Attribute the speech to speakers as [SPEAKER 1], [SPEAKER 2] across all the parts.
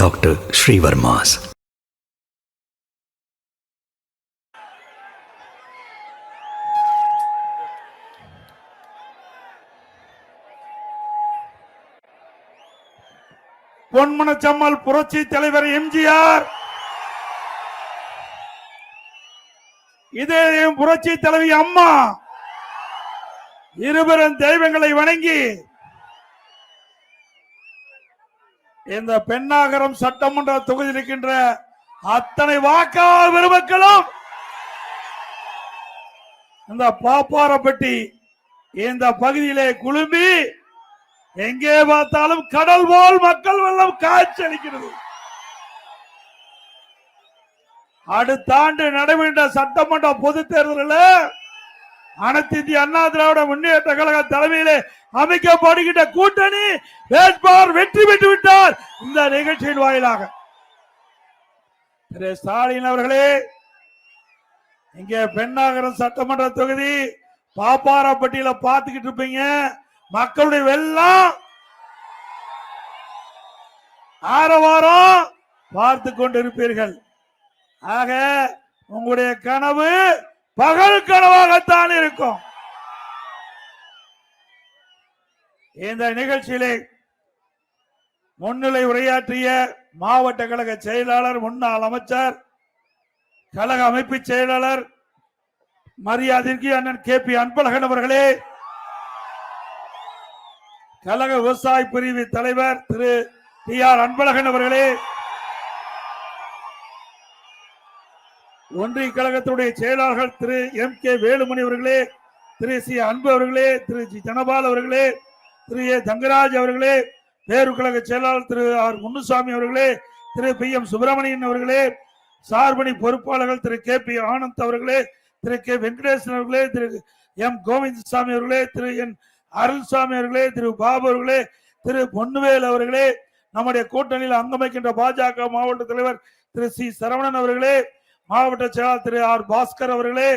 [SPEAKER 1] Dr. Sri Varmas.
[SPEAKER 2] பொன்மனச்சம்மல் புரட்சி தலைவர் எம்ஜிஆர், இதே புரட்சி தலைவி அம்மா இருவரும் தெய்வங்களை வணங்கி இந்த பெண்ணாகரம் சட்டமன்ற தொகுதியில் இருக்கின்ற அத்தனை வாக்காளர் பெருமக்களும் இந்த பாப்பாரப்பட்டி இந்த பகுதியிலே குழும்பி எங்கே பார்த்தாலும் கடல் போல் மக்கள் வெள்ளம் காட்சி அளிக்கிறது. அடுத்த ஆண்டு நடைபெற்ற சட்டமன்ற பொது தேர்தலில் அனைத்து இந்திய அண்ணா திராவிட முன்னேற்ற கழக தலைமையிலே அமைக்கப்படுகின்ற கூட்டணி வேட்பாளர் வெற்றி பெற்று விட்டார். இந்த நிகழ்ச்சியின் வாயிலாக திரு ஸ்டாலின் அவர்களே, இங்கே பெண்ணாகரம் சட்டமன்ற தொகுதி பாப்பாரப்பட்டியில பார்த்துக்கிட்டு இருப்பீங்க. மக்களுடைய வெள்ளம் ஆரவாரம் பார்த்து கொண்டிருப்பீர்கள். ஆக உங்களுடைய கனவு பகல் கனவாகத்தான் இருக்கும். இந்த நிகழ்ச்சியிலே முன்னிலை உரையாற்றிய மாவட்ட கழக செயலாளர், முன்னாள் அமைச்சர், கழக அமைப்பு செயலாளர் மரியாதைக்கு அண்ணன் KP அன்பழகன் அவர்களே, கழக விவசாய பிரிவு தலைவர் திரு TR அன்பழகன் அவர்களே, ஒன்றிய கழகத்துடைய செயலாளர்கள் திரு MK வேலுமணி அவர்களே, திரு C அன்பு அவர்களே, திரு G தனபால் அவர்களே, திரு A தங்கராஜ் அவர்களே, பேரு கழக செயலாளர் திரு R முன்னுசாமி அவர்களே, திரு PM சுப்பிரமணியன் அவர்களே, சார்பணி பொறுப்பாளர்கள் திரு KP ஆனந்த் அவர்களே, திரு K வெங்கடேசன் அவர்களே, திரு M கோவிந்தசாமி அவர்களே, திரு N அருள்சாமி அவர்களே, திரு பாபு அவர்களே, திரு பொன்னுவேல் அவர்களே, நம்முடைய கூட்டணியில் அங்கமைக்கின்ற பாஜக மாவட்ட தலைவர் திரு C சரவணன் அவர்களே, மாவட்ட செயலாளர் திரு R பாஸ்கர் அவர்களே,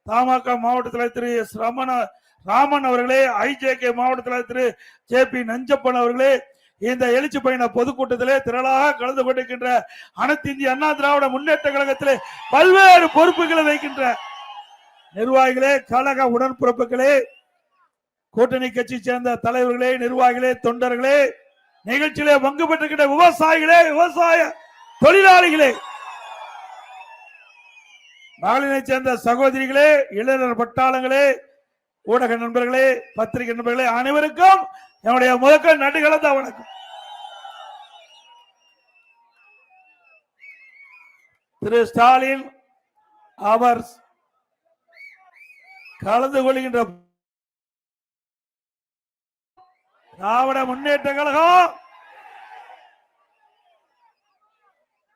[SPEAKER 2] தமாக மாவட்ட தலைவர் திரு S ராமன் அவர்களே, IJK மாவட்ட தலைவர் திரு JP நஞ்சப்பன் அவர்களே, இந்த எழுச்சி பயண பொதுக்கூட்டத்திலே திரளாக கலந்து கொண்டிருக்கின்ற அனைத்து இந்திய அண்ணா திராவிட முன்னேற்ற கழகத்திலே பல்வேறு பொறுப்புகளை வைக்கின்ற நிர்வாகிகளே, கழக உடன்பிறப்புகளே, கூட்டணி கட்சி சேர்ந்த தலைவர்களே, நிர்வாகிகளே, தொண்டர்களே, நிகழ்ச்சியிலே பங்கு பெற்றிருக்கின்ற விவசாயிகளே, விவசாய தொழிலாளிகளே, மகளிரை சேர்ந்த சகோதரிகளே, இளைஞர் பட்டாளங்களே, ஊடக நண்பர்களே, பத்திரிகை நண்பர்களே, அனைவருக்கும் என்னுடைய முதற்கண் நன்றி கலந்த வணக்கம். திரு ஸ்டாலின் அவர் கலந்து கொள்கின்ற திராவிட முன்னேற்ற கழகம்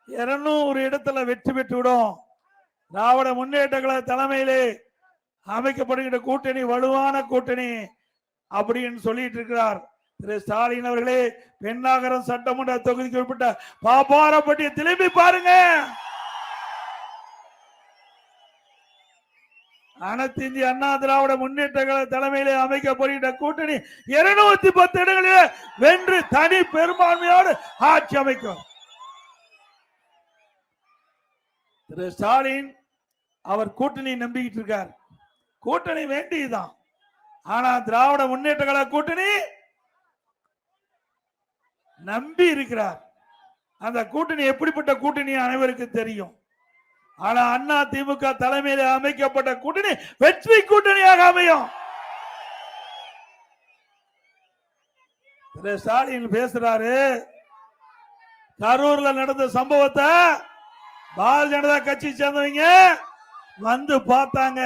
[SPEAKER 2] 200 இடத்துல வெற்றி பெற்றுவிடும். திராவிட முன்னேற்ற கழக தலைமையிலே அமைக்கப்படுகின்ற கூட்டணி வலுவான கூட்டணி அப்படின்னு சொல்லிட்டு இருக்கிறார் திரு ஸ்டாலின் அவர்களே. பெண்ணாகரம் சட்டமன்ற தொகுதிக்கு உட்பட்ட பாப்பாரப்பட்டியை திரும்பி பாருங்க. அனைத்து இந்திய அண்ணா திராவிட முன்னேற்ற கழக தலைமையிலே அமைக்கப்படுகின்ற கூட்டணி 210 இடங்களிலே வென்று தனி பெரும்பான்மையோடு ஆட்சி அமைக்கும். திரு ஸ்டாலின் அவர் கூட்டணி நம்பிக்கிட்டு இருக்கார். கூட்டணி வேண்டியதுதான். ஆனா திராவிட முன்னேற்ற கழக கூட்டணி நம்பி இருக்கிறார். அந்த கூட்டணி எப்படிப்பட்ட கூட்டணி அனைவருக்கு தெரியும். ஆனா அண்ணா திமுக தலைமையில் அமைக்கப்பட்ட கூட்டணி வெற்றி கூட்டணியாக அமையும். திரு ஸ்டாலின் பேசுறாரு, கரூர்ல நடந்த சம்பவத்தை பாரதிய ஜனதா கட்சி சேர்ந்தவங்க வந்து பார்த்தாங்க.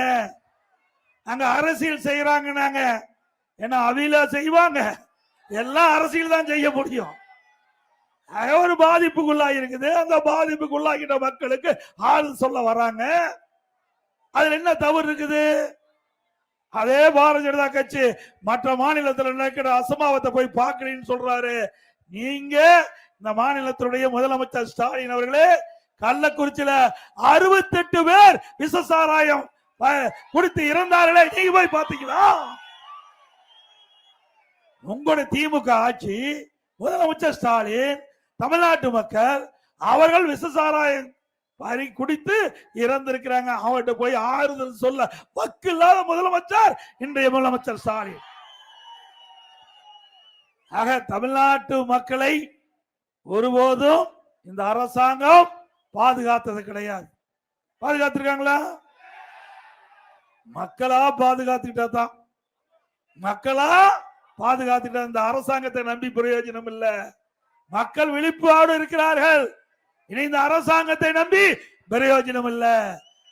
[SPEAKER 2] அங்க அரசியல் செய்யறாங்க. என்ன அவில செய்வாங்க? எல்லாம் அரசியல் தான் செய்ய முடியும். ஒரு பாதிப்புக்குள்ளாகி இருக்குது. அந்த பாதிப்புக்குள்ளாகிட்ட மக்களுக்கு ஆள் சொல்ல வராங்க. அதுல என்ன தவறு இருக்குது? அதே பாரதிய ஜனதா கட்சி மற்ற மாநிலத்தில் நடக்கிற அசம்பாவத்தை போய் பார்க்கலன்னு சொல்றாரு. நீங்க இந்த மாநிலத்தினுடைய முதலமைச்சர் ஸ்டாலின் அவர்களே, கள்ளக்குறிச்சியில 68 பேர் விஷசாராயம் குடித்து இறந்தார்களே, நீங்க போய் பாத்தீங்களா? உங்களுடைய திமுக ஆட்சி, முதலமைச்சர் ஸ்டாலின் தமிழ்நாட்டு மக்கள் அவர்கள் விஷசாராயம் குடித்து இறந்திருக்கிறாங்க. அவர்கிட்ட போய் ஆறுதல் சொல்ல வக்கு இல்லாத முதலமைச்சர் இன்றைய முதலமைச்சர் ஸ்டாலின். ஆக தமிழ்நாட்டு மக்களை ஒருபோதும் இந்த அரசாங்கம் பாதுகாத்தது கிடையாது. பாதுகாத்திருக்காங்களா? மக்களா பாதுகாத்துக்கிட்டா தான். மக்களா பாதுகாத்துக்கிட்ட இந்த அரசாங்கத்தை நம்பி பிரயோஜனம் இல்ல. மக்கள் விழிப்போடு இருக்கிறார்கள். இனி இந்த அரசாங்கத்தை நம்பி பிரயோஜனம் இல்ல.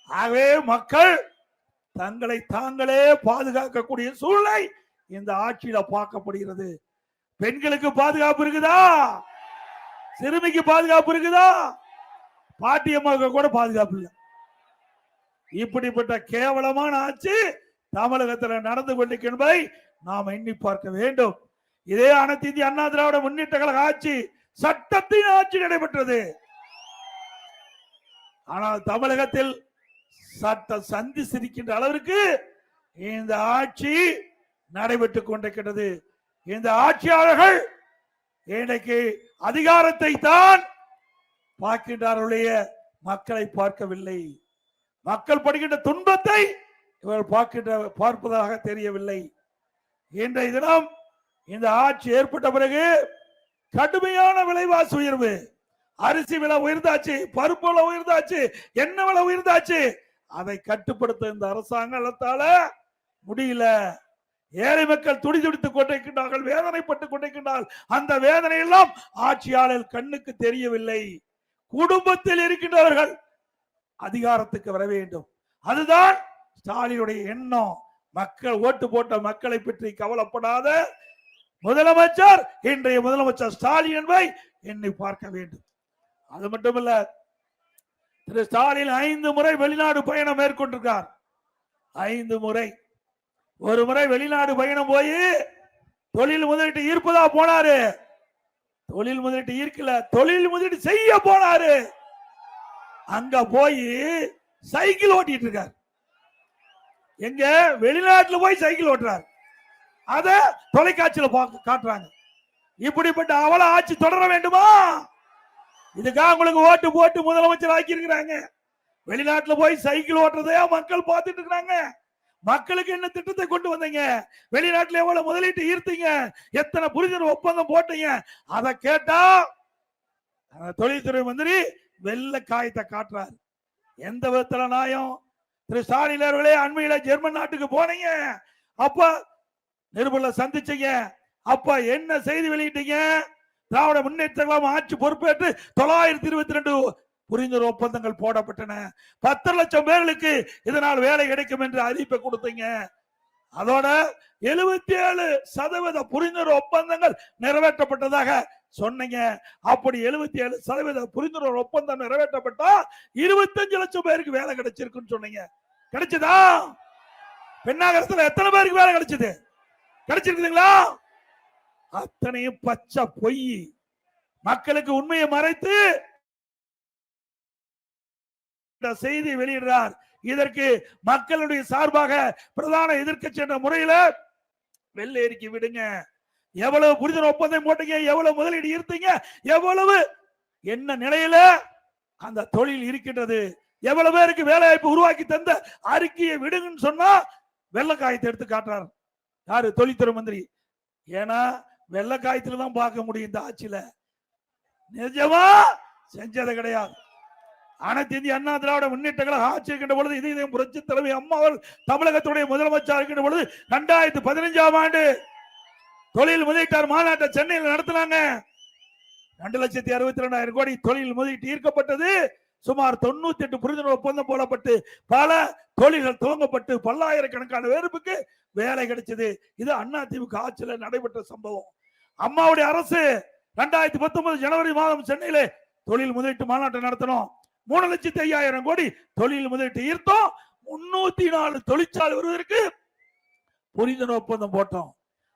[SPEAKER 2] ஆகவே மக்கள் தங்களை தாங்களே பாதுகாக்கக்கூடிய சூழ்நிலை இந்த ஆட்சியில பார்க்கப்படுகிறது. பெண்களுக்கு பாதுகாப்பு இருக்குதா? சிறுமிக்கு பாதுகாப்பு இருக்குதா? பாட்டியம்மாவுக்கு கூட பாதுகாப்பு இல்லை. இப்படிப்பட்ட கேவலமான ஆட்சி தமிழகத்தில் நடந்து கொண்டிருக்க என்பதை நாம் எண்ணி பார்க்க வேண்டும். இதே அனைத்து இந்திய அண்ணா திராவிட முன்னேற்ற கழக ஆட்சி சட்டத்தின் ஆட்சி நடைபெற்றது. ஆனால் தமிழகத்தில் சட்ட சந்தி சிரிக்கின்ற அளவிற்கு இந்த ஆட்சி நடைபெற்றுக் கொண்டிருக்கிறது. இந்த ஆட்சியாளர்கள் இன்றைக்கு அதிகாரத்தை தான் பார்க்கின்றார்களுடைய மக்களை பார்க்கவில்லை. மக்கள் படுகின்ற துன்பத்தை இவர்கள் பார்ப்பதாக தெரியவில்லை. இன்றைய தினம் இந்த ஆட்சி ஏற்பட்ட பிறகு கடுமையான விலைவாசி உயர்வு, அரிசி விலை உயர்ந்தாச்சு, பருப்பு விலை உயர்ந்தாச்சு, எண்ணெய் விலை உயர்ந்தாச்சு. அதை கட்டுப்படுத்த இந்த அரசாங்கத்தால முடியல. ஏழை மக்கள் துடி துடித்துக் கொண்டிருக்கின்றார்கள், வேதனைப்பட்டுக் கொண்டிருக்கின்றார்கள். அந்த வேதனை எல்லாம் ஆட்சியாளர் கண்ணுக்கு தெரியவில்லை. குடும்பத்தில் இருக்கின்றவர்கள் அதிகாரத்துக்கு வர வேண்டும். அதுதான் ஸ்டாலினுடைய எண்ணம். மக்கள் ஓட்டு போட்ட மக்களை பற்றி கவலைப்படாத முதலமைச்சர் இன்றைய முதலமைச்சர் ஸ்டாலின் என்பதை எண்ணி பார்க்க வேண்டும். அது மட்டுமல்ல, திரு ஸ்டாலின் 5 முறை வெளிநாடு பயணம் மேற்கொண்டிருக்கார். 5 முறை. ஒரு முறை வெளிநாடு பயணம் போய் தொழில் முதலீட்டு ஈர்ப்பதா போனாரு. தொழில் முதலீட்டு ஈர்க்கல, தொழில் முதலீட்டு செய்ய போனாரு. அங்க போய் சைக்கிள் ஓட்டிட்டு இருக்கார். எங்க? வெளிநாட்டுல போய் சைக்கிள் ஓட்டுறார். அத தொலைக்காட்சியில காட்டுறாங்க. இப்படிப்பட்ட அவல ஆட்சி தொடர வேண்டுமா? இதுக்காக உங்களுக்கு ஓட்டு போட்டு முதலமைச்சர் ஆக்கி இருக்கிறாங்க. வெளிநாட்டுல போய் சைக்கிள் ஓட்டுறதையா மக்கள் பார்த்துட்டு இருக்காங்க. மக்களுக்கு என்ன திட்டத்தை கொண்டு வந்தீங்க? வெளிநாட்டுல எவ்வளவு முதலீட்டு ஈர்த்தீங்க? எத்தனை புரிதல் ஒப்பந்தம் போட்டீங்க? அதை கேட்டா தொழில்துறை மந்திரி வெள்ள காயத்தை காட்டுறாரு. எந்த விதத்துல நியாயம்? திரு ஸ்டாலின் அவர்களே அண்மையில ஜெர்மன் நாட்டுக்கு போனீங்க. அப்ப நிருபர்ல சந்திச்சீங்க. அப்ப என்ன செய்தி வெளியிட்டீங்க? திராவிட முன்னேற்ற கழகம் ஆட்சி பொறுப்பேற்று 922 புரிந்துணர்வு ஒப்பந்தங்கள் போடப்பட்டன. 10 லட்சம் பேர்களுக்கு இதனால் வேலை கிடைக்கும் என்று அறிவிப்பை கொடுத்தீங்க. அதோட 77% புரிந்துணர்வு ஒப்பந்தங்கள் நிறைவேற்றப்பட்டதாக சொன்னீங்க. அப்படி 77% புரிந்துணர்வு ஒப்பந்தம் நிறைவேற்றப்பட்டா 25 லட்சம் பேருக்கு வேலை கிடைச்சிருக்குன்னு சொன்னீங்க. கிடைச்சதா? பெண்ணாகரத்துல எத்தனை பேருக்கு வேலை கிடைச்சது? கிடைச்சிருக்குதுங்களா? அத்தனையும் பச்சை பொய். மக்களுக்கு உண்மையை மறைத்து செய்தி வெளியிடுறார். இதற்கு மக்களுடைய சார்பாக பிரதான எதிர்க்கட்சி என்ற முறையில வெள்ளை அறிக்கை விடுங்க. எவ்வளவு புரிதல் ஒப்பந்தம் போட்டீங்க? எவ்வளவு முதலீடு ஈர்த்தீங்க? எவ்வளவு என்ன நிலையில அந்த தொழில் இருக்கின்றது? எவ்வளவு பேருக்கு வேலை வாய்ப்பு உருவாக்கி தந்த அறிக்கையை விடுங்கன்னு சொன்னா வெள்ளக்காயத்தை எடுத்து காட்டுறாரு. யாரு? தொழில்துறை மந்திரி. ஏன்னா வெள்ளக்காயத்துல தான் பார்க்க முடியும் இந்த ஆட்சியில. நிஜமா செஞ்சது கிடையாது. அனைத்து இந்திய அண்ணா திராவிட முன்னேற்ற கழக ஆட்சி இருக்கின்ற பொழுது, இதயம் புரட்சி தலைவி அம்மா அவர்கள் தமிழகத்துடைய முதலமைச்சர் இருக்கின்ற பொழுது 2015ஆம் ஆண்டு தொழில் முதலீட்டார் மாநாட்டை சென்னையில் நடத்தினாங்க. 2,62,000 கோடி தொழில் முதலீட்டு ஈர்க்கப்பட்டது. சுமார் 98 புரிந்துணர்வு ஒப்பந்தம் போடப்பட்டு பல தொழில்கள் துவங்கப்பட்டு பல்லாயிரக்கணக்கான பேருக்கு வேலை கிடைச்சது. இது அதிமுக ஆட்சியில் நடைபெற்ற சம்பவம். அம்மாவுடைய அரசு 2019 ஜனவரி மாதம் சென்னையில தொழில் முதலீட்டு மாநாட்டை நடத்தணும். 3,05,000 கோடி தொழில் முதலீட்டு ஈர்த்தோம். 304 தொழிற்சாலை வருவதற்கு புரிந்துணர்வு ஒப்பந்தம் போட்டோம்.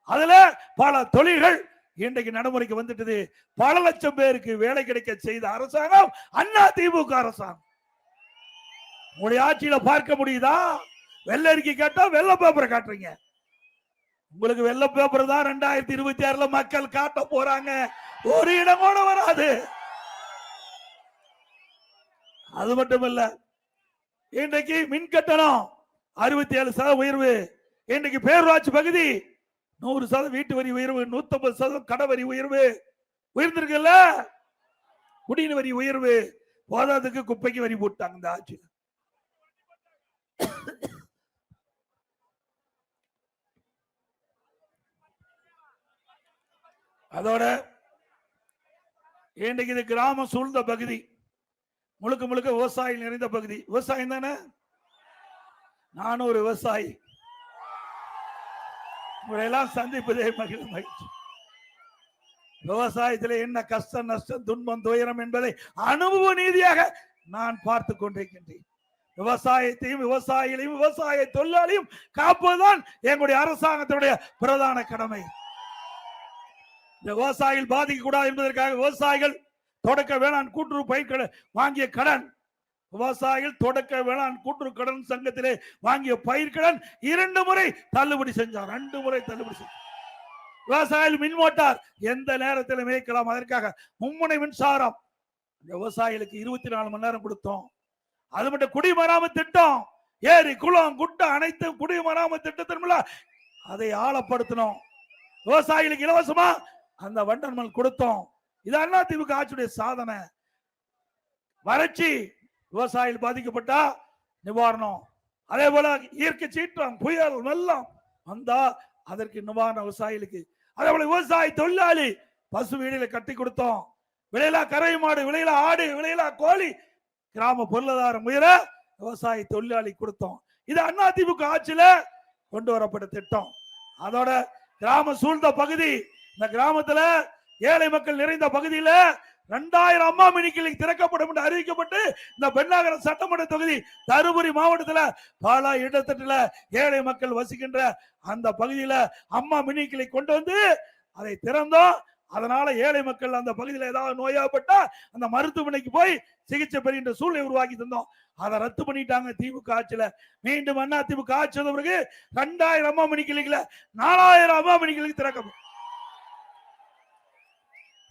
[SPEAKER 2] அதுல பல தொழில்கள் இன்றைக்கு நடைமுறைக்கு வந்துட்டது. பல லட்சம் பேருக்கு வேலை கிடைக்க செய்த அரசாங்கம் அதிமுக அரசாங்கம். உங்களுடைய ஆட்சியில பார்க்க முடியுதா? வெள்ளை அறிக்கை கேட்டா வெள்ளை பேப்பரை காட்டுறீங்க. உங்களுக்கு வெள்ளை பேப்பர் தான் 2026 மக்கள் காட்ட போறாங்க. ஒரு இடம் கூட வராது. அது மட்டுமல்ல, இன்றைக்கு மின் கட்டணம் 67% உயர்வு. இன்றைக்கு பேரூராட்சி பகுதி 100% வீட்டு வரி உயர்வு, 150% கடை வரி உயர்வு உயர்ந்திருக்குல்ல. குடிநீர் வரி உயர்வு, போதாதுக்கு குப்பைக்கு வரி போட்டாங்க இந்த ஆட்சியில். அதோட இன்றைக்கு இது கிராமம் சூழ்ந்த பகுதி, முழுக்க முழுக்க விவசாயம் நிறைந்த பகுதி. விவசாயம் தானே, நானும் ஒரு விவசாயி. உங்களையெல்லாம் சந்திப்பதே மகிழ்ச்சி. விவசாயத்தில் என்ன கஷ்டம், நஷ்டம், துன்பம், துயரம் என்பதை அனுபவ நீதியாக நான் பார்த்து கொண்டிருக்கின்றேன். விவசாயத்தையும் விவசாயிகளையும் விவசாய தொழிலாளியும் காப்பதுதான் எங்களுடைய அரசாங்கத்தினுடைய பிரதான கடமை. இந்த விவசாயிகள் பாதிக்க கூடாது என்பதற்காக விவசாயிகள் தொடக்க வேளாண் கூட்டுறவு பயிர்களை வாங்கிய கடன், விவசாயிகள் தொடக்க வேளாண் கூட்டுறவு கடன் சங்கத்திலே வாங்கிய பயிர்கடன் 2 முறை தள்ளுபடி செஞ்சார். 2 முறை தள்ளுபடி செஞ்சார். விவசாயிகள் மின் மோட்டார் எந்த நேரத்தில் மேய்க்கலாம், அதற்காக மும்முனை மின்சாரம் விவசாயிகளுக்கு 24 மணி நேரம் கொடுத்தோம். அது மட்டும் குடிமராமத்து திட்டம், ஏரி குளம் குட்டை அனைத்தும் குடிமராமத்து திட்டத்தின் மூலம் அதை ஆழப்படுத்தணும். விவசாயிகளுக்கு இலவசமா அந்த வண்டல் மண் கொடுத்தோம். இது அதிமுக ஆட்சியுடைய சாதனை. வறட்சி, விவசாயிகள் பாதிக்கப்பட்டா நிவாரணம். அதே போல இயற்கை சீற்றம், புயல், வெள்ளம் வந்தா அதற்கு நிவாரணம் விவசாயிகளுக்கு. அதே போல விவசாய தொழிலாளி பசு வீடுகளை கட்டி கொடுத்தோம். விளையிலா கரை மாடு, விளையிலா ஆடு, விளையிலா கோழி, கிராம பொருளாதாரம் உயர விவசாய தொழிலாளி கொடுத்தோம். இது அதிமுக ஆட்சியில கொண்டு வரப்பட்ட திட்டம். அதோட கிராம சூழ்ந்த பகுதி, இந்த கிராமத்துல ஏழை மக்கள் நிறைந்த பகுதியில 2000 அம்மா மினி கிளினிக் திறக்கப்படும் என்று அறிவிக்கப்பட்டு இந்த பெண்ணாகரம் சட்டமன்ற தொகுதி தருமபுரி மாவட்டத்தில் பல இடத்துல ஏழை மக்கள் வசிக்கின்ற அந்த பகுதியில அம்மா மினி கிளினிக் கொண்டு வந்து அதை திறந்தோம். அதனால ஏழை மக்கள் அந்த பகுதியில் ஏதாவது நோயாப்பட்டா அந்த மருத்துவமனைக்கு போய் சிகிச்சை பெறுகின்ற சூழ்நிலை உருவாக்கி தந்தோம். அதை ரத்து பண்ணிட்டாங்க திமுக ஆட்சியில. மீண்டும் அதிமுக ஆட்சி வந்த பிறகு 2000 அம்மா மினி கிளினிக்ல 4000 அம்மா மினி கிளினிக் திறக்கும்.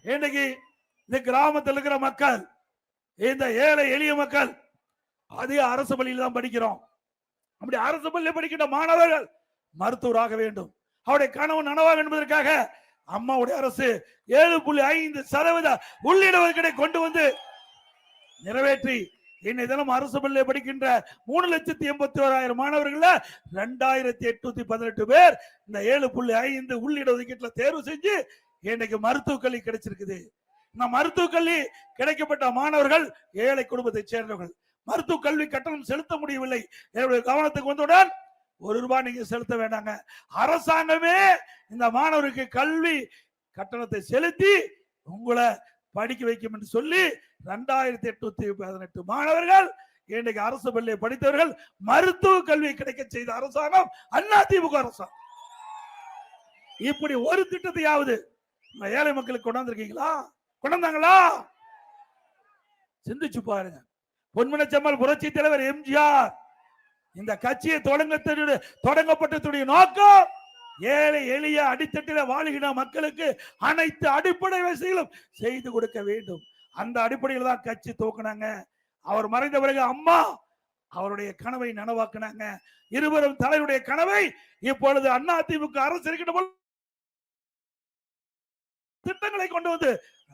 [SPEAKER 2] இன்னைக்கு இந்த கிராமத்தில் இருக்கிற மக்கள், இந்த ஏழை எளிய மக்கள் அதிக அரசு பள்ளியில் தான் படிக்கிறோம். அப்படி அரசு பள்ளியில் படிக்கின்ற மாணவர்கள் மருத்துவராக வேண்டும், அவருடைய கனவு நனவாக என்பதற்காக அம்மாவுடைய அரசு 7.5% உள்ளிடஒதுக்கீடை கொண்டு வந்து நிறைவேற்றி இன்னை தினம் அரசு பள்ளியில் படிக்கின்ற 3,81,000 மாணவர்கள் 2,818 பேர் இந்த 7.5 உள்ளிடஒதுக்கீட்டுல தேர்வு செஞ்சு இன்னைக்கு மருத்துவக் கல்வி கிடைச்சிருக்குது. இந்த மருத்துவக் கல்வி கிடைக்கப்பட்ட மாணவர்கள் ஏழை குடும்பத்தை சேர்ந்தவர்கள். மருத்துவ கல்வி கட்டணம் செலுத்த முடியவில்லை. என்னுடைய கவனத்துக்கு வந்தவுடன் ₹1 நீங்க செலுத்த வேண்டாங்க, அரசாங்கமே இந்த மாணவருக்கு கல்வி கட்டணத்தை செலுத்தி உங்களை படிக்க வைக்கும் என்று சொல்லி 2,818 மாணவர்கள் இன்றைக்கு அரசு பள்ளியை படித்தவர்கள் மருத்துவ கல்வி கிடைக்க செய்த அரசாங்கம் அதிமுக அரசாங்கம். இப்படி ஒரு திட்டத்தையாவது ஏழை மக்களுக்கு கொண்டாந்துருக்கீங்களா? கொண்டாந்தாங்களா? சிந்திச்சு பாருங்க. பொன்மனச்செம்மல் புரட்சி தலைவர் எம்ஜிஆர் இந்த கட்சியை தொடங்கப்பட்டதுடைய நோக்கம் ஏழை எளிய அடித்தட்டில வாழ்கிற மக்களுக்கு அனைத்து அடிப்படை வசதிகளும் செய்து கொடுக்க வேண்டும். அந்த அடிப்படையில் தான் கட்சி துவக்கினாங்க. அவர் மறைந்த பிறகு அம்மா அவருடைய கனவை நனவாக்கினாங்க. இருவரும் தலைவருடைய கனவை இப்பொழுது அதிமுக அரசு இருக்கின்ற திட்டங்களை கொண்டு வந்து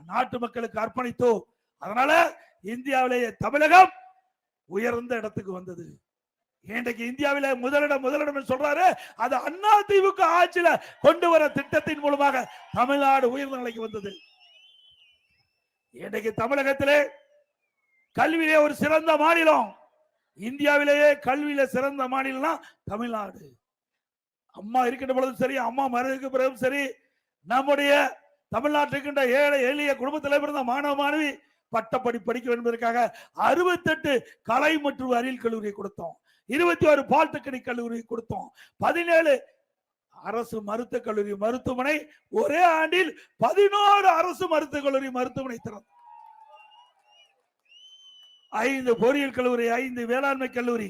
[SPEAKER 2] நாட்டு மக்களுக்கு அர்ப்பணித்தோம். அதனால இந்தியாவிலேயே தமிழகம் உயர்ந்த இடத்துக்கு வந்தது. இன்றைக்கு இந்தியாவில முதலிடம் சொல்றாரு. அது அதிமுக ஆட்சியில கொண்டு வர திட்டத்தின் மூலமாக தமிழ்நாடு உயர்ந்த நிலைக்கு வந்தது. இன்றைக்கு தமிழகத்திலே கல்வியிலே ஒரு சிறந்த மாநிலம், இந்தியாவிலேயே கல்வியில சிறந்த மாநிலம் தமிழ்நாடு. அம்மா இருக்கின்ற பொழுதும் சரி, அம்மா மறைவுக்கு பிறகும் சரி, நம்முடைய தமிழ்நாட்டில் இருக்கின்ற ஏழை எளிய குடும்பத்தில் பிறந்த மாணவ மாணவி பட்டப்படி படிக்க வேண்டும் என்பதற்காக 68 கலை மற்றும் அறிவியல் கல்லூரியை கொடுத்தோம். 21 பாலிடெக்னிக் கல்லூரி கொடுத்தோம். 17 அரசு மருத்துவக் கல்லூரி மருத்துவமனை, ஒரே ஆண்டில் 11 அரசு மருத்துவக் கல்லூரி மருத்துவமனை திறந்தோம். 5 பொறியியல் கல்லூரி, 5 வேளாண்மை கல்லூரி,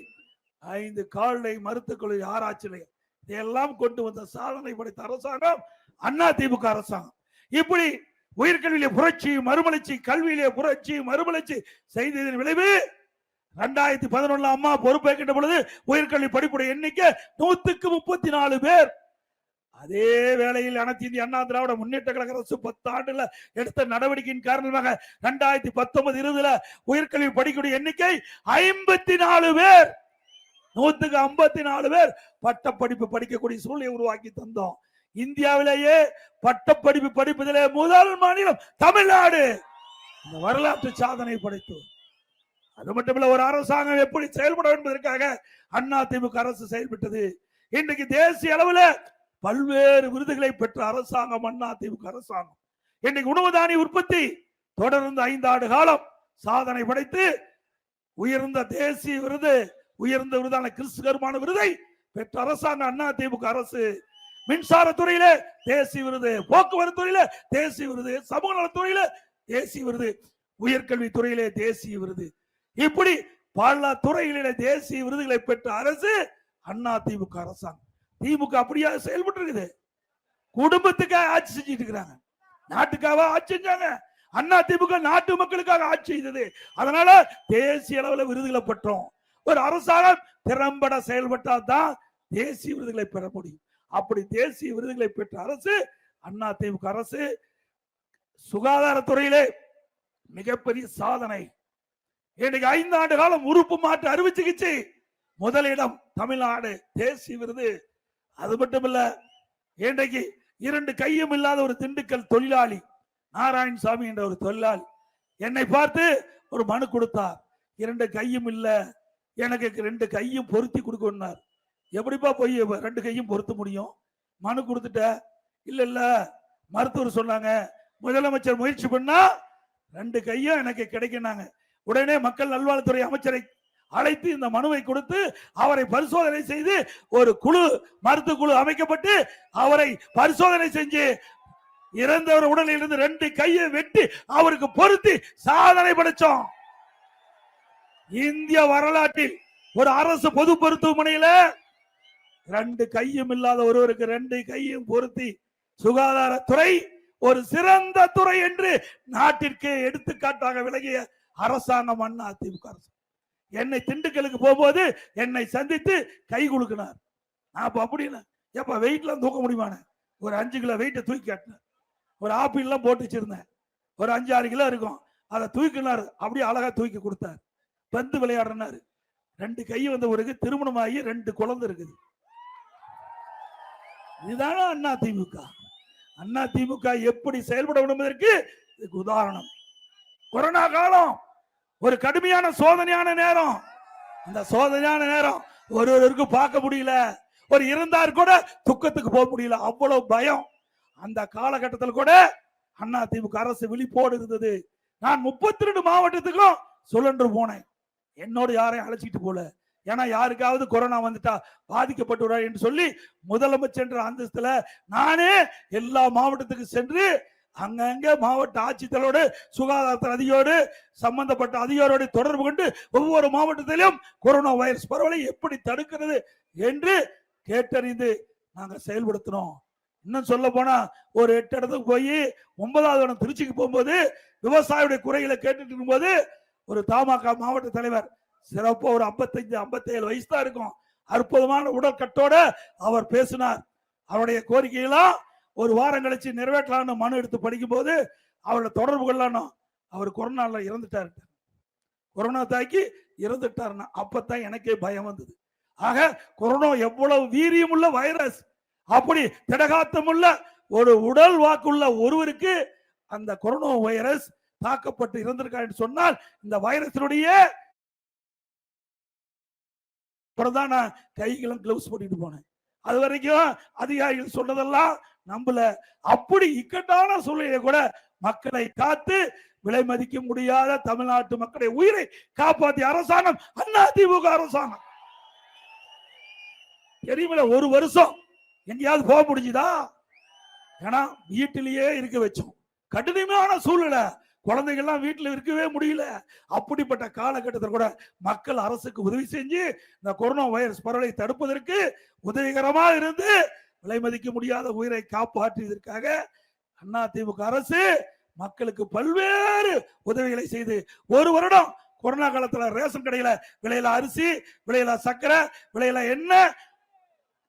[SPEAKER 2] 5 கால்நடை மருத்துவக் கல்லூரி, ஆராய்ச்சி நிலையம், இதெல்லாம் கொண்டு வந்த சாதனை படைத்த அரசாங்கம் அதிமுக அரசாங்கம். இப்படி உயர்கல்வியிலே புரட்சி மறுமலர்ச்சி, கல்வியிலே புரட்சி மறுமலர்ச்சி செய்ததன் விளைவு 2011 அம்மா பொறுப்பேற்கின்ற பொழுது உயர்கல்வி படிப்புடைய எண்ணிக்கை 134 பேர். அதே வேளையில் அனைத்து இந்திய அண்ணா திராவிட முன்னேற்ற கழக அரசு 10 ஆண்டுல எடுத்த நடவடிக்கையின் காரணமாக 2019-20 உயர்கல்வி படிக்கக்கூடிய எண்ணிக்கை 54 பேர். 154 பேர் பட்டப்படிப்பு படிக்கக்கூடிய சூழ்நிலை உருவாக்கி தந்தோம். இந்தியாவிலேயே பட்டப்படிப்பு படிப்பதிலே முதல் மாநிலம் தமிழ்நாடு. இந்த வரலாற்று சாதனை படைத்தோம். அது மட்டுமல்ல, ஒரு அரசாங்கம் எப்படி செயல்பட என்பதற்காக அண்ணா திமுக அரசு செயல்பட்டது. இன்றைக்கு தேசிய அளவில் பல்வேறு விருதுகளை பெற்ற அரசாங்கம் அண்ணா திமுக அரசாங்கம். இன்றைக்கு உணவு தானிய உற்பத்தி தொடர்ந்து 5 ஆண்டு காலம் சாதனை படைத்து உயர்ந்த தேசிய விருது, உயர்ந்த விருதான கிறிஸ்துவமான விருதை பெற்ற அரசாங்கம் அண்ணா திமுக அரசு. மின்சாரத்துறையில தேசிய விருது, போக்குவரத்து துறையில தேசிய விருது, சமூக நலத்துறையில தேசிய விருது, உயர்கல்வி துறையிலே தேசிய விருது, இப்படி பல துறைகளிலே தேசிய விருதுகளை பெற்ற அரசு அண்ணா திமுக அரசாங்கம். திமுக அப்படியா செயல்பட்டு இருக்குது? குடும்பத்துக்காக ஆட்சி செஞ்சிட்டு இருக்கிறாங்க, நாட்டுக்காக ஆட்சி செஞ்சாங்க. அண்ணா திமுக நாட்டு மக்களுக்காக ஆட்சி செய்தது. அதனால தேசிய அளவில் விருதுகளை பெற்றோம். ஒரு அரசாங்கம் திறம்பட செயல்பட்டால் தான் தேசிய விருதுகளை பெற முடியும். அப்படி தேசிய விருதுகளை பெற்ற அரசு அண்ணா திமுக அரசு. சுகாதாரத்துறையிலே மிகப்பெரிய சாதனை. இன்னைக்கு 5 ஆண்டு காலம் உறுப்பு மாற்று அறுவை சிகிச்சை முதலிடம் தமிழ்நாடு, தேசிய விருது. அது மட்டுமல்ல, இன்றைக்கு 2 கையும் இல்லாத ஒரு திண்டுக்கல் தொழிலாளி நாராயணசாமி என்ற ஒரு தொழிலாளி என்னை பார்த்து ஒரு மனு கொடுத்தார். 2 கையும் இல்ல, எனக்கு 2 கையும் பொருத்தி கொடுக்கணும்னார். எப்படிப்பா போய் 2 கையும் பொருத்த முடியும்? மனு கொடுத்துட்ட. இல்ல இல்ல, மருத்துவர் சொன்னாங்க, முதலமைச்சர் முயற்சி பண்ணா 2 கையும் எனக்கு கிடைக்கினாங்க. உடனே மக்கள் நல்வாழ்வுத்துறை அமைச்சரை அழைத்து இந்த மனுவை கொடுத்து அவரை பரிசோதனை செய்து ஒரு குழு, மருத்துவ குழு அமைக்கப்பட்டு அவரை பரிசோதனை செஞ்சு இறந்தவர் உடலில் இருந்து 2 கையை வெட்டி அவருக்கு பொருத்தி சாதனை படைச்சோம். இந்திய வரலாற்றில் ஒரு அரசு பொது மருத்துவமனையில 2 கையும் இல்லாத ஒருவருக்கு 2 கையும் பொருத்தி சுகாதாரத்துறை ஒரு சிறந்த துறை என்று நாட்டிற்கு எடுத்துக்காட்டாக விளங்கிய அரசாங்கம் அண்ணா திமுக அரசு. என்னை திண்டுக்கலுக்கு போகும்போது என்னை சந்தித்து கை குலுக்கினார். நான் அப்படின்னு ஏப்பா வெயிட்லாம் தூக்க முடியுமான? ஒரு 5 கிலோ வெயிட்டை தூக்கி காட்டினார். ஒரு ஆப்பிள்லாம் போட்டு வச்சிருந்தேன், ஒரு 5-6 கிலோ இருக்கும், அதை தூக்கினார். அப்படியே அழகா தூக்கி கொடுத்தார். பந்து விளையாடுறாரு. 2 கை வந்த பிறகு திருமணமாகி 2 குழந்தை இருக்குது. இதுதான அண்ணா திமுக. அண்ணா திமுக எப்படி செயல்பட என்பதற்கு இதுக்கு உதாரணம். கொரோனா காலம் ஒரு கடுமையான சோதனையான நேரம். அந்த சோதனையான நேரம் ஒருவருக்கு பார்க்க முடியல, ஒரு இருந்தார் கூட துக்கத்துக்கு போக முடியல, அவ்வளவு பயம். அந்த காலகட்டத்தில் கூட அண்ணா திமுக அரசு விழிப்போடு இருந்தது. நான் 32 மாவட்டத்துக்கும் சுழன்று போனேன். என்னோடு யாரையும் அழைச்சிட்டு போல. ஏன்னா யாருக்காவது கொரோனா வந்துட்டா பாதிக்கப்பட்டு என்று சொல்லி முதலமைச்சர் அந்தஸ்துல நானே எல்லா மாவட்டத்துக்கு சென்று அங்கங்க மாவட்ட ஆட்சித்தலைவரோடு, சுகாதாரத்துறை அதிகாரியோடு, சம்பந்தப்பட்ட அதிகாரியோடு தொடர்பு கொண்டு ஒவ்வொரு மாவட்டத்திலும் கொரோனா வைரஸ் பரவலை எப்படி தடுக்கிறது என்று கேட்டறிந்து நாங்க செயல்படுத்தினோம். இன்னும் சொல்ல போனா ஒரு 8 இடத்துக்கு போய் 9வது இடம் திருச்சிக்கு போகும்போது விவசாயியுடைய குறைகளை கேட்டுட்டு இருக்கும்போது ஒரு தமாக மாவட்ட தலைவர் சிறப்பா ஒரு 55-57 வயசு தான் இருக்கும், அற்புதமான உடல் கட்டோட அவர் பேசினார். அவருடைய கோரிக்கையெல்லாம் ஒரு வாரம் கழிச்சு நிறைவேற்றலான்னு மனு எடுத்து படிக்கும் போது அவரோட தொடர்பு கொள்ளணும். அவர் கொரோனால இறந்துட்டாரு, கொரோனா தாக்கி இறந்துட்டாருன்னா அப்பதான் எனக்கே பயம் வந்தது. ஆக கொரோனா எவ்வளவு வீரியமுள்ள வைரஸ், அப்படி திடகாத்தமுள்ள ஒரு உடல் வாக்குள்ள ஒருவருக்கு அந்த கொரோனா வைரஸ் தாக்கப்பட்டு இறந்திருக்காரு சொன்னால் இந்த வைரஸினுடைய அப்புறம் நான் கைகளும் கிளவுஸ் போட்டுட்டு போனேன். அது வரைக்கும் அதிகாரிகள் சொன்னதெல்லாம் நம்பல. அப்படி இக்கட்டான சூழ்நிலை கூட மக்களை காத்து விலை மதிக்க முடியாத தமிழ்நாட்டு மக்களை உயிரை காப்பாற்றிய அரசாங்கம் அண்ணா திமுக அரசாங்கம். தெரியுமில்ல, ஒரு வருஷம் எங்கேயாவது போக முடிஞ்சுதா? ஏன்னா வீட்டிலேயே இருக்க வச்சோம். கடினமான சூழ்நிலை, குழந்தைகள்லாம் வீட்டில் இருக்கவே முடியல. அப்படிப்பட்ட காலகட்டத்தில் கூட மக்கள் அரசுக்கு உதவி செஞ்சு இந்த கொரோனா வைரஸ் பரவலை தடுப்பதற்கு உதவிகரமாக இருந்து விலை மதிக்க முடியாத உயிரை காப்பாற்றியதற்காக அண்ணா திமுக அரசு மக்களுக்கு பல்வேறு உதவிகளை செய்து ஒரு வருடம் கொரோனா காலத்துல ரேஷன் கடையில விலையில அரிசி, விலையில சர்க்கரை, விலையில எண்ணெய்,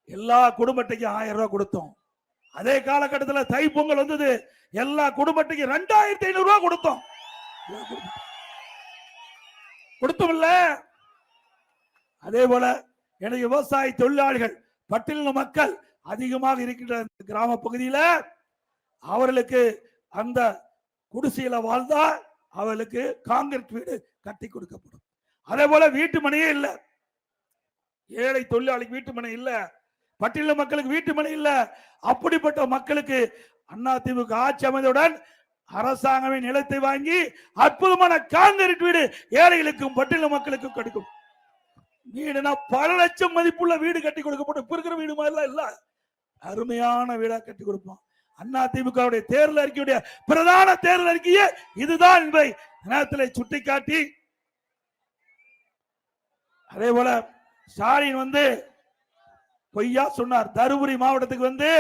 [SPEAKER 2] எல்லா குடும்ப அட்டைக்கும் 1000 ரூபாய் கொடுத்தோம். அதே காலகட்டத்தில் தைப்பொங்கல் வந்தது, எல்லா குடும்ப அட்டைக்கும் 2500 ரூபாய் கொடுத்தோம். கொடுத்தோம்ல. அதே போல எனக்கு விவசாய தொழிலாளிகள், பட்டியலின மக்கள் அதிகமாக இருக்கின்ற கிராம பகுதியில் அவர்களுக்கு அந்த குடிசையில வாழ்ந்தா அவர்களுக்கு காங்கிரீட் வீடு கட்டி கொடுக்கப்படும். அதே போல வீட்டு மனையே இல்ல, ஏழை தொழிலாளிக்கு வீட்டு மனை இல்ல, பட்டியலின மக்களுக்கு வீட்டு மனை இல்ல. அப்படிப்பட்ட மக்களுக்கு அதிமுக ஆட்சி அமைந்தவுடன் அரசாங்கமே நிலத்தை வாங்கி அற்புதமான காங்கிரீட் வீடு ஏழைகளுக்கும் பட்டியலின மக்களுக்கும் கிடைக்கும். வீடுனா பல லட்சம் மதிப்புள்ள வீடு கட்டி கொடுக்கப்படும். இப்ப இருக்கிற வீடு மாதிரிலாம் இல்ல, அருமையான வீடா கட்டி கொடுப்போம். அதிமுக தேர்தல் அறிக்கையுடைய பிரதான தேர்தல் அறிக்கையே இதுதான் என்பதை நேரத்தில் சுட்டிக்காட்டி, அதே போல ஸ்டாலின் பொய்யா சொன்னார். தருமபுரி மாவட்டத்துக்கு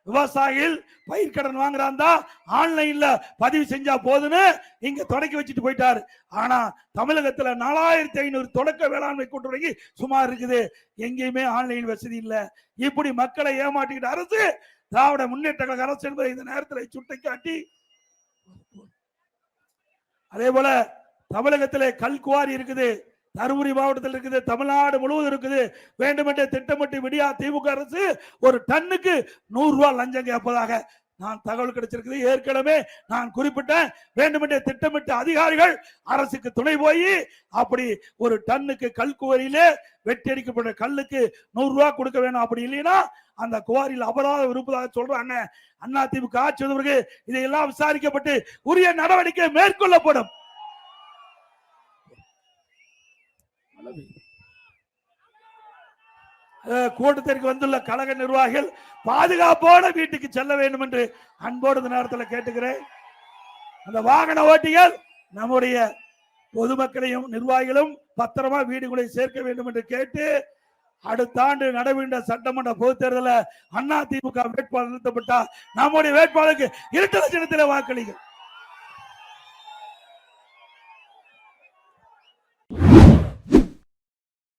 [SPEAKER 2] விவசாயிகள் பயிர்க்கடன் வாங்குறாந்தா ஆன்லைன்ல பதிவு செஞ்சா போதுன்னு இங்க தொடக்கி வச்சுட்டு போயிட்டாரு. ஆனா தமிழகத்துல 4500 தொடக்க வேளாண்மை கூட்டுறவு சுமார் இருக்குது. எங்கேயுமே ஆன்லைன் வசதி இல்ல. இப்படி மக்களை ஏமாற்றிக்கிட்ட அரசு திராவிட முன்னேற்ற கழக அரசு என்பதை இந்த நேரத்தில் சுட்டிக்காட்டி, அதே போல தமிழகத்திலே கல்குவாரி இருக்குது, தருமபுரி மாவட்டத்தில் இருக்குது, தமிழ்நாடு முழுவதும் இருக்குது. வேண்டுமென்றே திட்டமிட்டு விடியா திமுக அரசு ஒரு டன்னுக்கு 100 ரூபாய் லஞ்சம் கேட்பதாக நான் தகவல் கிடைச்சிருக்குது. ஏற்கனவே நான் குறிப்பிட்டேன், வேண்டுமென்றே திட்டமிட்டு அதிகாரிகள் அரசுக்கு துணை போய் அப்படி ஒரு டன்னுக்கு கல்குவாரியிலே வெட்டி அடிக்கப்பட்ட கல்லுக்கு 100 ரூபாய் கொடுக்க வேணும். அப்படி இல்லைன்னா அந்த குவாரியில் அபராதம் இருப்பதாக சொல்றாங்க. அதிமுக ஆட்சி வந்தவருக்கு இதையெல்லாம் விசாரிக்கப்பட்டு உரிய நடவடிக்கை மேற்கொள்ளப்படும். கூட்டத்திற்கு வந்துள்ள கழக நிர்வாகிகள் பாதுகாப்போட வீட்டுக்கு செல்ல வேண்டும் என்று அன்போடு இந்த நேரத்தில் கேட்டுக்கிறேன். அந்த வாகன ஓட்டிகள் நம்முடைய பொதுமக்களையும் நிர்வாகிகளும் பத்திரமா வீடுகளை சேர்க்க வேண்டும் என்று கேட்டு, அடுத்த ஆண்டு நடைபெறுகின்ற சட்டமன்ற பொதுத் தேர்தலில் அதிமுக வேட்பாளர் நிறுத்தப்பட்டால் நம்முடைய வேட்பாளருக்கு இரட்டை சின்னத்திலே வாக்களிக்கும்.